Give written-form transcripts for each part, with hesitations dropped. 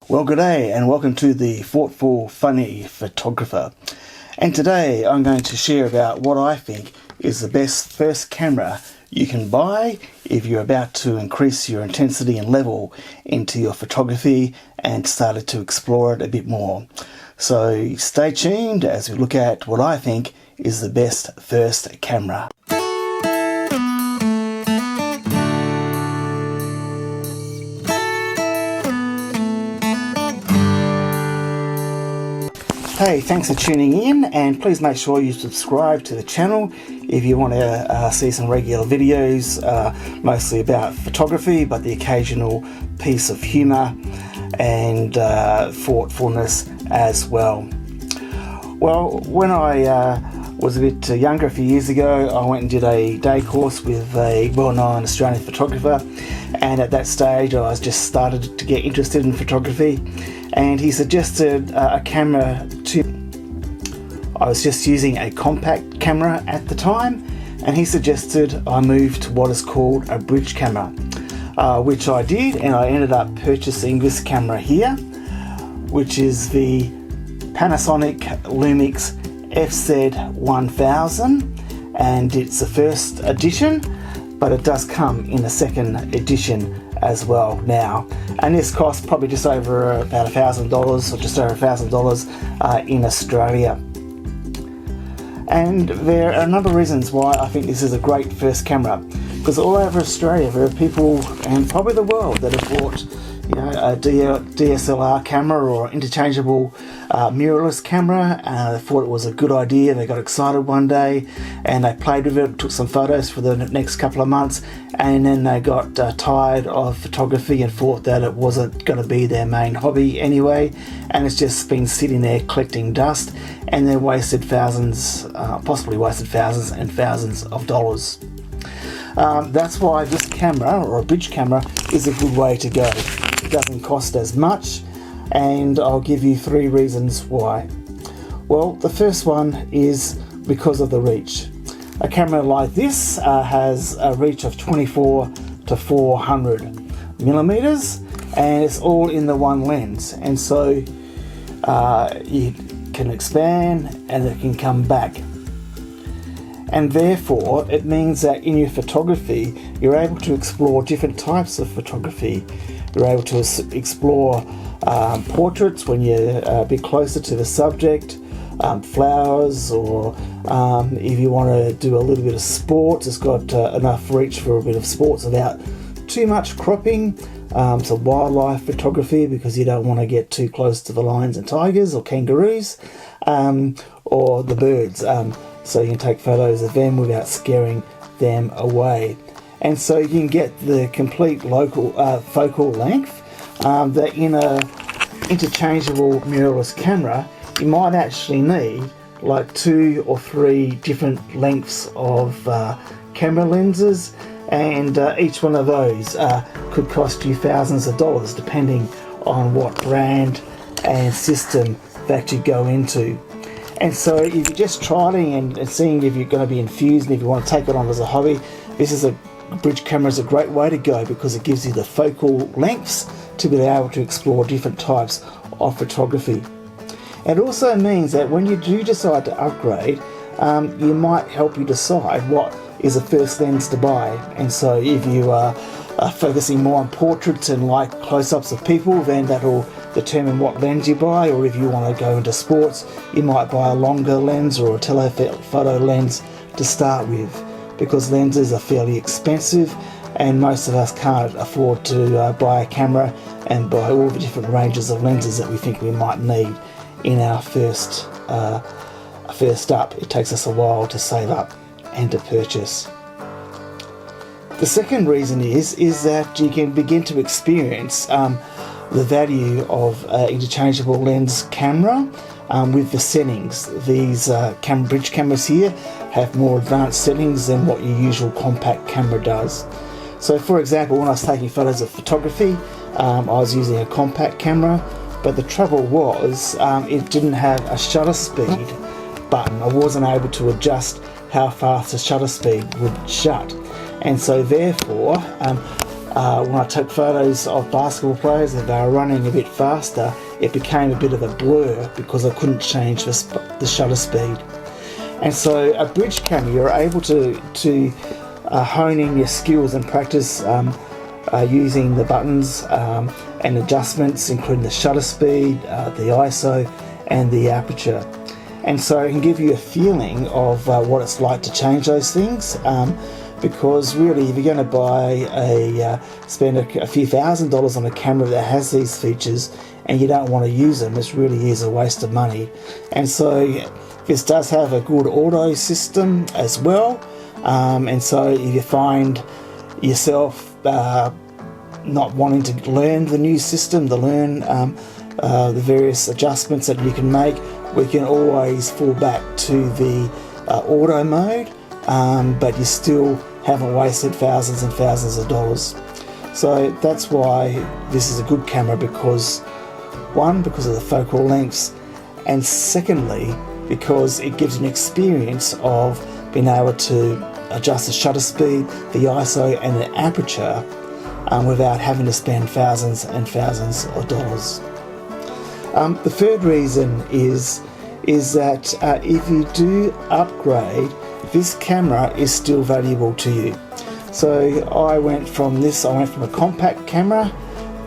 Well, good day and welcome to the Thoughtful Funny Photographer. And today I'm going to share about what I think is the best first camera you can buy if you're about to increase your intensity and level into your photography and started to explore it a bit more. So stay tuned as we look at what I think is the best first camera. Hey, thanks for tuning in, and please make sure you subscribe to the channel if you want to see some regular videos, mostly about photography, but the occasional piece of humour and thoughtfulness as well. Well, when I was a bit younger a few years ago, I went and did a day course with a well-known Australian photographer, and at that stage I was just started to get interested in photography, and he suggested a camera to me. I was just using a compact camera at the time, and he suggested I move to what is called a bridge camera, which I did, and I ended up purchasing this camera here, which is the Panasonic Lumix FZ1000, and it's the first edition, but it does come in a second edition as well now, and this costs probably just over about $1,000 or just over $1,000 in Australia. And there are a number of reasons why I think this is a great first camera, because all over Australia there are people, and probably the world, that have bought a DSLR camera or interchangeable mirrorless camera. They thought it was a good idea, they got excited one day and they played with it, took some photos for the next couple of months, and then they got tired of photography and thought that it wasn't going to be their main hobby anyway, and it's just been sitting there collecting dust, and they wasted thousands, possibly wasted thousands and thousands of dollars. That's why this camera, or a bridge camera, is a good way to go. It doesn't cost as much, and I'll give you 3 reasons why. Well, the first one is because of the reach. A camera like this has a reach of 24 to 400 millimeters, and it's all in the one lens, and so you can expand and it can come back. And therefore it means that in your photography you're able to explore different types of photography. You're able to explore portraits when you're a bit closer to the subject, flowers, or if you want to do a little bit of sports, it's got enough reach for a bit of sports without too much cropping. So wildlife photography, because you don't want to get too close to the lions and tigers or kangaroos, or the birds. So you can take photos of them without scaring them away. And so you can get the complete focal length that in a interchangeable mirrorless camera you might actually need like 2 or 3 different lengths of camera lenses, and each one of those could cost you thousands of dollars depending on what brand and system that you go into. And so if you're just trying and seeing if you're going to be infused and if you want to take it on as a hobby, this is a bridge camera is a great way to go, because it gives you the focal lengths to be able to explore different types of photography. It also means that when you do decide to upgrade, you might help you decide what is the first lens to buy. And so if you are focusing more on portraits and like close-ups of people, then that'll determine what lens you buy. Or if you want to go into sports, you might buy a longer lens or a telephoto lens to start with, because lenses are fairly expensive and most of us can't afford to buy a camera and buy all the different ranges of lenses that we think we might need in our first up. It takes us a while to save up and to purchase. The second reason is that you can begin to experience the value of interchangeable lens camera with the settings. These bridge cameras here have more advanced settings than what your usual compact camera does. So for example, when I was taking photos of photography, I was using a compact camera, but the trouble was it didn't have a shutter speed button. I wasn't able to adjust how fast the shutter speed would shut, and so therefore when I took photos of basketball players and they were running a bit faster, it became a bit of a blur because I couldn't change the shutter speed. And so a bridge camera, you're able to hone in your skills and practice using the buttons and adjustments, including the shutter speed, the ISO and the aperture. And so it can give you a feeling of what it's like to change those things, because really if you're going to spend a few $1,000s on a camera that has these features and you don't want to use them, it really is a waste of money. And so this does have a good auto system as well, and so if you find yourself not wanting to learn the new system, the various adjustments that you can make, we can always fall back to the auto mode, but you still haven't wasted thousands and thousands of dollars. So that's why this is a good camera, because one, because of the focal lengths, and secondly, because it gives you an experience of being able to adjust the shutter speed, the ISO and the aperture without having to spend thousands and thousands of dollars. The third reason is that if you do upgrade, this camera is still valuable to you. So I went from a compact camera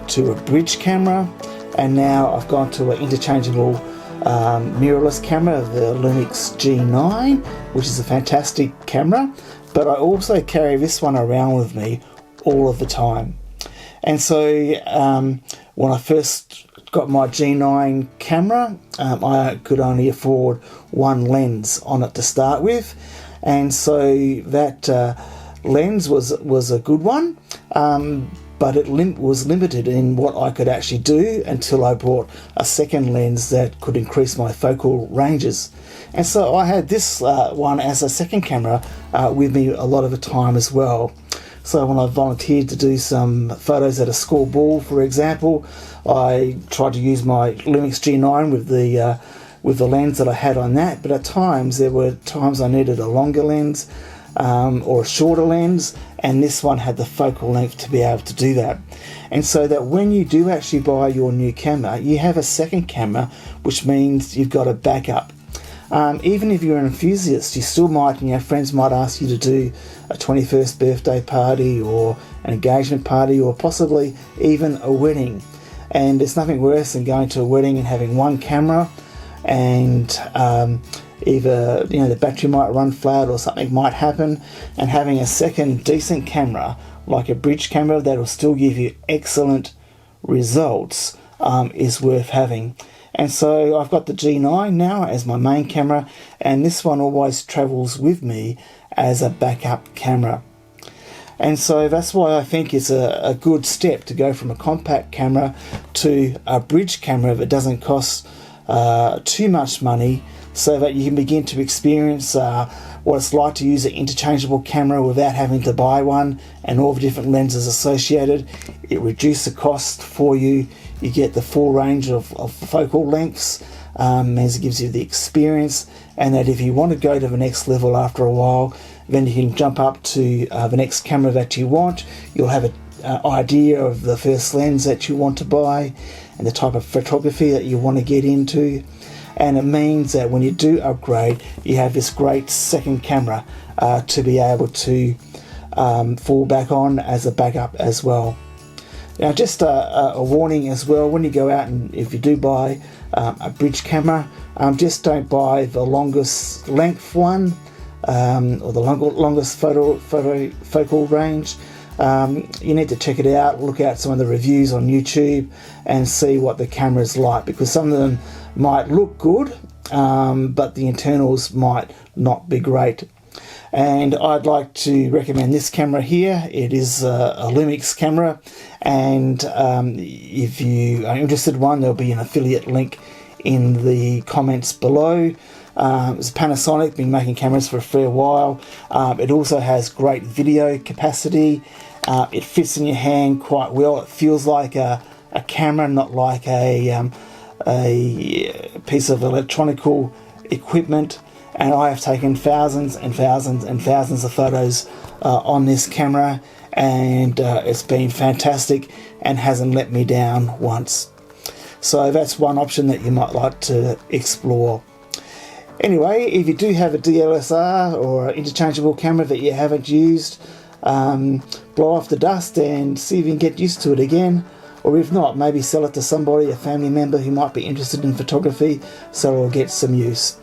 to a bridge camera, and now I've gone to an interchangeable mirrorless camera, the Lumix G9, which is a fantastic camera, but I also carry this one around with me all of the time. And so when I first got my G9 camera, I could only afford one lens on it to start with, and so that lens was a good one, but it was limited in what I could actually do until I bought a second lens that could increase my focal ranges. And so I had this one as a second camera with me a lot of the time as well. So when I volunteered to do some photos at a school ball, for example, I tried to use my Lumix G9 with the lens that I had on that, but at times there were times I needed a longer lens or a shorter lens, and this one had the focal length to be able to do that. And so that when you do actually buy your new camera, you have a second camera, which means you've got a backup. Even if you're an enthusiast, you still might, friends might ask you to do a 21st birthday party or an engagement party or possibly even a wedding. And there's nothing worse than going to a wedding and having one camera and either the battery might run flat or something might happen, and having a second decent camera like a bridge camera that will still give you excellent results is worth having. And so I've got the G9 now as my main camera, and this one always travels with me as a backup camera. And so that's why I think it's a good step to go from a compact camera to a bridge camera that doesn't cost too much money, so that you can begin to experience what it's like to use an interchangeable camera without having to buy one and all the different lenses associated. It reduces the cost for you. You get the full range of focal lengths, as it gives you the experience, and that if you want to go to the next level after a while, then you can jump up to the next camera that you want. You'll have an idea of the first lens that you want to buy and the type of photography that you want to get into. And it means that when you do upgrade, you have this great second camera to be able to fall back on as a backup as well. Now, just a warning as well, when you go out and if you do buy a bridge camera, just don't buy the longest length one or the longest focal range. You need to check it out, look at some of the reviews on YouTube and see what the camera is like, because some of them might look good, but the internals might not be great. And I'd like to recommend this camera here. It is a Lumix camera, and if you are interested in one, there'll be an affiliate link in the comments below. It's Panasonic, been making cameras for a fair while. It also has great video capacity. It fits in your hand quite well. It feels like a camera, not like a piece of electronical equipment. And I have taken thousands and thousands and thousands of photos on this camera, and it's been fantastic and hasn't let me down once. So that's one option that you might like to explore. Anyway, if you do have a DSLR or an interchangeable camera that you haven't used, blow off the dust and see if you can get used to it again. Or if not, maybe sell it to somebody, a family member who might be interested in photography, so it'll get some use.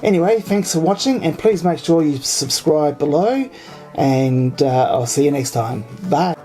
Anyway, thanks for watching, and please make sure you subscribe below, and I'll see you next time. Bye.